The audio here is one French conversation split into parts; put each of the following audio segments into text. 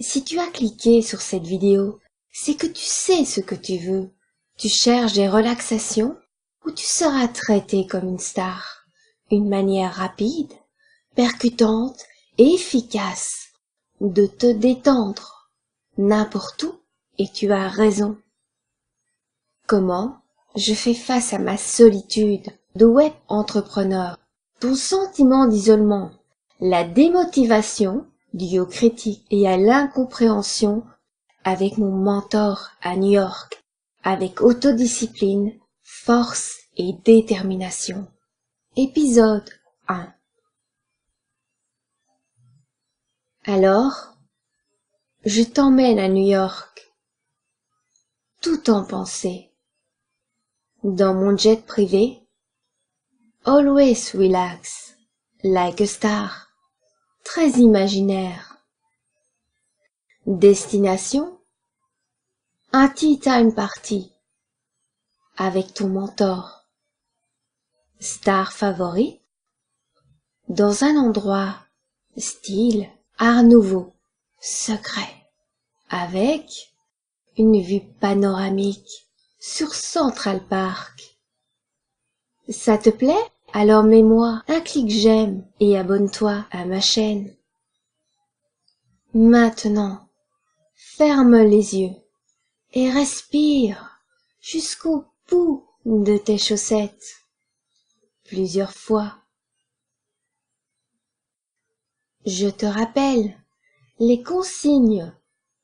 Si tu as cliqué sur cette vidéo, c'est que tu sais ce que tu veux. Tu cherches des relaxations ou tu seras traité comme une star. Une manière rapide, percutante et efficace de te détendre n'importe où, et tu as raison. Comment je fais face à ma solitude de web entrepreneur, ton sentiment d'isolement, la démotivation due aux critiques et à l'incompréhension avec mon mentor à New York, avec autodiscipline, force et détermination. Épisode 1. Alors, je t'emmène à New York, tout en pensée. Dans mon jet privé, always relax, like a star, très imaginaire. Destination, un tea time party, avec ton mentor. Star favorite, dans un endroit, style, art nouveau, secret, avec une vue panoramique sur Central Park. Ça te plaît? Alors mets-moi un clic j'aime et abonne-toi à ma chaîne. Maintenant, ferme les yeux et respire jusqu'au bout de tes chaussettes, plusieurs fois. Je te rappelle les consignes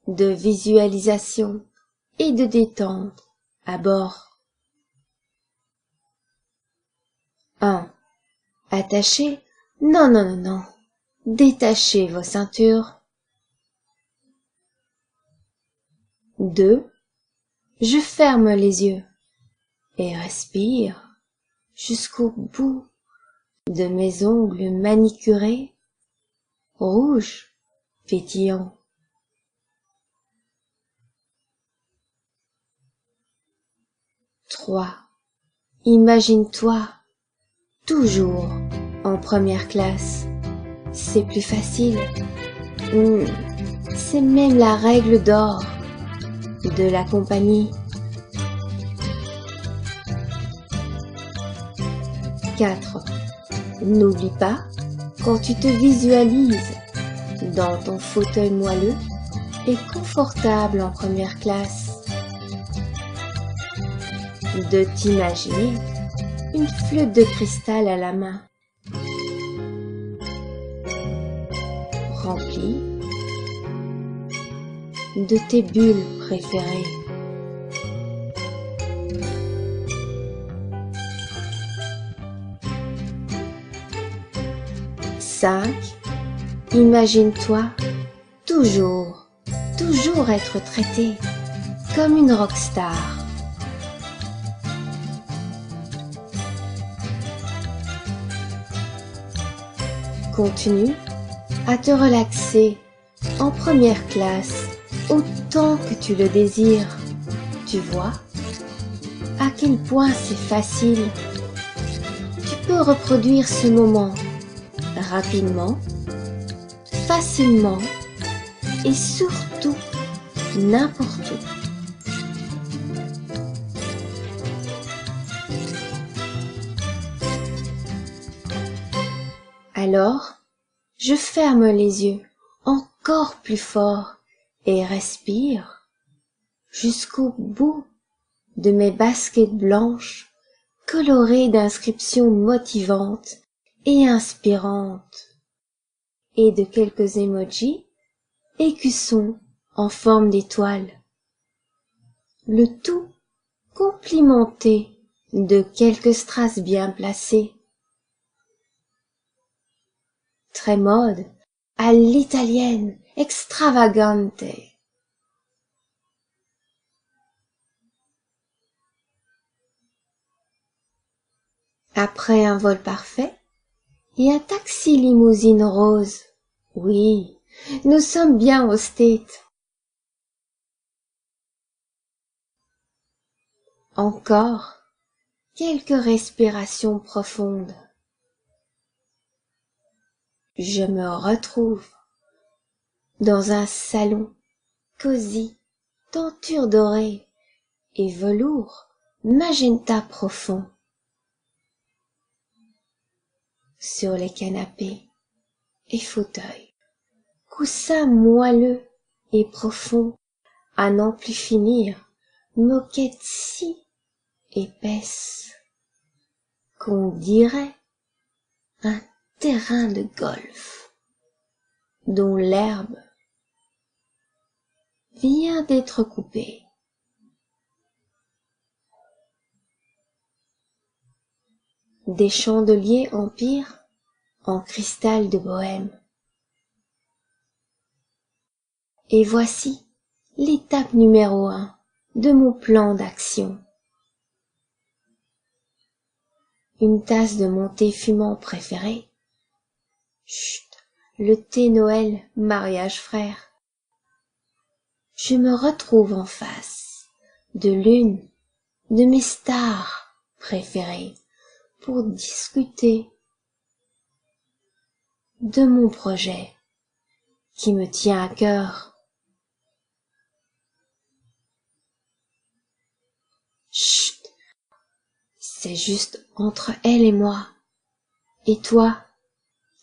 de visualisation et de détente à bord. 1. Attachez, non, détachez vos ceintures. 2. Je ferme les yeux et respire jusqu'au bout de mes ongles manicurés, rouges, pétillants. 3. Imagine-toi toujours en première classe. C'est plus facile. C'est même la règle d'or de la compagnie. 4. N'oublie pas, quand tu te visualises dans ton fauteuil moelleux et confortable en première classe, de t'imaginer une flûte de cristal à la main, remplie de tes bulles préférées. 5. Imagine-toi toujours être traité comme une rockstar. Continue à te relaxer en première classe autant que tu le désires. Tu vois à quel point c'est facile. Tu peux reproduire ce moment rapidement, facilement et surtout n'importe où. Alors, je ferme les yeux encore plus fort et respire jusqu'au bout de mes baskets blanches colorées d'inscriptions motivantes et inspirantes et de quelques emojis écussons en forme d'étoile. Le tout complimenté de quelques strass bien placés. Très mode, à l'italienne, extravagante. Après un vol parfait et un taxi limousine rose, oui, nous sommes bien au States. Encore quelques respirations profondes. Je me retrouve dans un salon cosy, tenture dorée et velours magenta profond. Sur les canapés et fauteuils, coussins moelleux et profonds, à n'en plus finir, moquettes si épaisses qu'on dirait un terrain de golf dont l'herbe vient d'être coupée. Des chandeliers empirent en cristal de bohême. Et voici l'étape numéro 1 de mon plan d'action. Une tasse de mon thé fumant préféré. Chut, le thé Noël mariage frère. Je me retrouve en face de l'une de mes stars préférées pour discuter de mon projet qui me tient à cœur. Chut, c'est juste entre elle et moi. Et toi,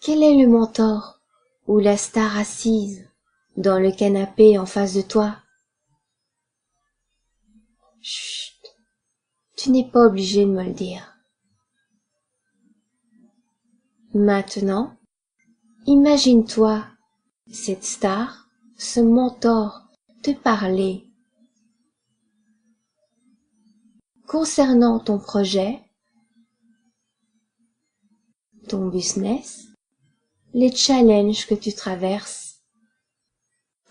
quel est le mentor ou la star assise dans le canapé en face de toi? Chut, tu n'es pas obligé de me le dire. Maintenant, imagine-toi cette star, ce mentor, te parler concernant ton projet, ton business, les challenges que tu traverses,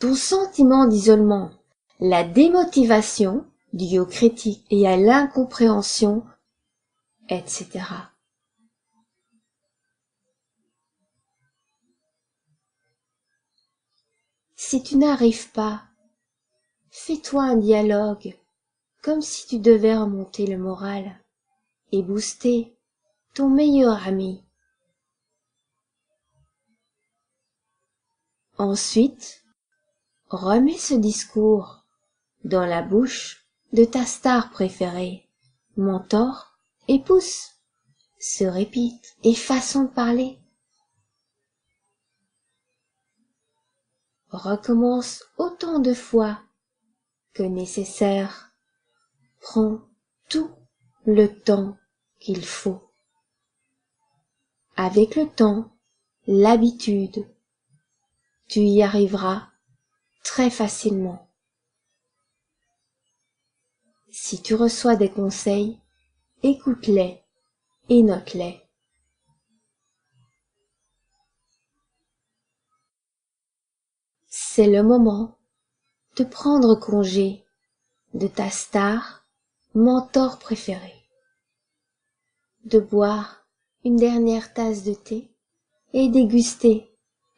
ton sentiment d'isolement, la démotivation due aux critiques et à l'incompréhension, etc. Si tu n'arrives pas, fais-toi un dialogue, comme si tu devais remonter le moral et booster ton meilleur ami. Ensuite, remets ce discours dans la bouche de ta star préférée, mentor et pousse, se répète et façon de parler. Recommence autant de fois que nécessaire. Prends tout le temps qu'il faut. Avec le temps, l'habitude, tu y arriveras très facilement. Si tu reçois des conseils, écoute-les et note-les. C'est le moment de prendre congé de ta star, mentor préféré, de boire une dernière tasse de thé et déguster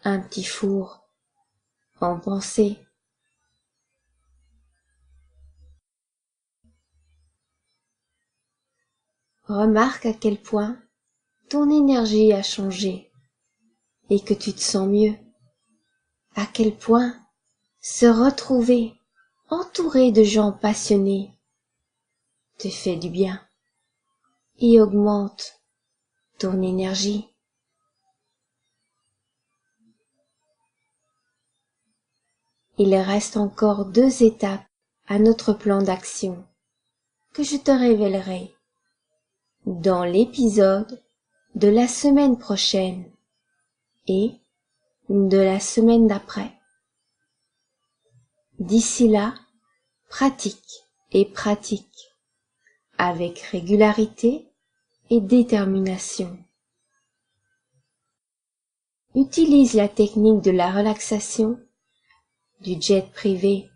un petit four en pensée. Remarque à quel point ton énergie a changé et que tu te sens mieux. À quel point se retrouver entouré de gens passionnés te fait du bien et augmente ton énergie. Il reste encore 2 étapes à notre plan d'action que je te révélerai dans l'épisode de la semaine prochaine et de la semaine d'après. D'ici là, pratique et pratique avec régularité et détermination. Utilise la technique de la relaxation du jet privé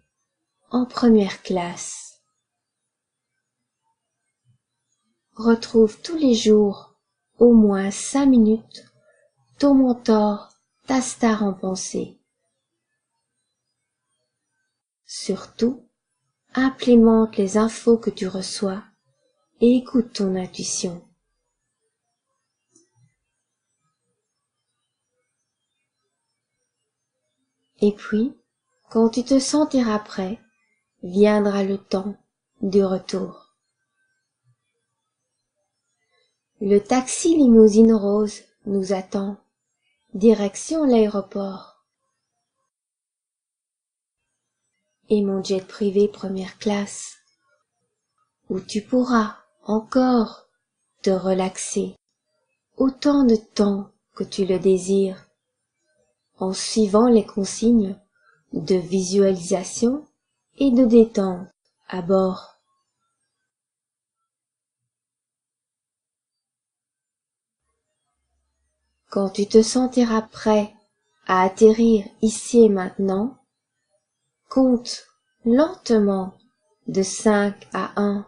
en première classe. Retrouve tous les jours au moins 5 minutes ton mentor, ta star en pensée. Surtout, implémente les infos que tu reçois et écoute ton intuition. Et puis, quand tu te sentiras prêt, viendra le temps du retour. Le taxi limousine rose nous attend, direction l'aéroport. Et mon jet privé première classe, où tu pourras encore te relaxer autant de temps que tu le désires, en suivant les consignes de visualisation et de détente à bord. Quand tu te sentiras prêt à atterrir ici et maintenant, compte lentement de 5 à 1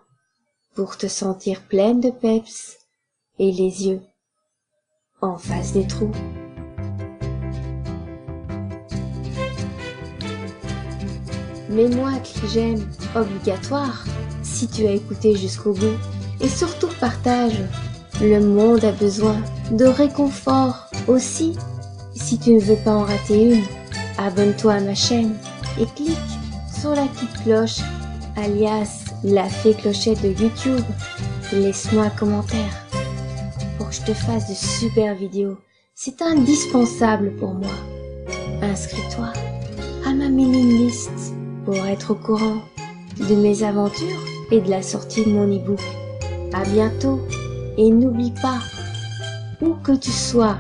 pour te sentir pleine de peps et les yeux en face des trous. Mets-moi un j'aime obligatoire si tu as écouté jusqu'au bout et surtout partage. Le monde a besoin de réconfort aussi. Si tu ne veux pas en rater une, abonne-toi à ma chaîne et clique sur la petite cloche alias la fée clochette de YouTube. Laisse-moi un commentaire pour que je te fasse de super vidéos. C'est indispensable pour moi. Inscris-toi à ma mailing list pour être au courant de mes aventures et de la sortie de mon e-book. À bientôt et n'oublie pas, où que tu sois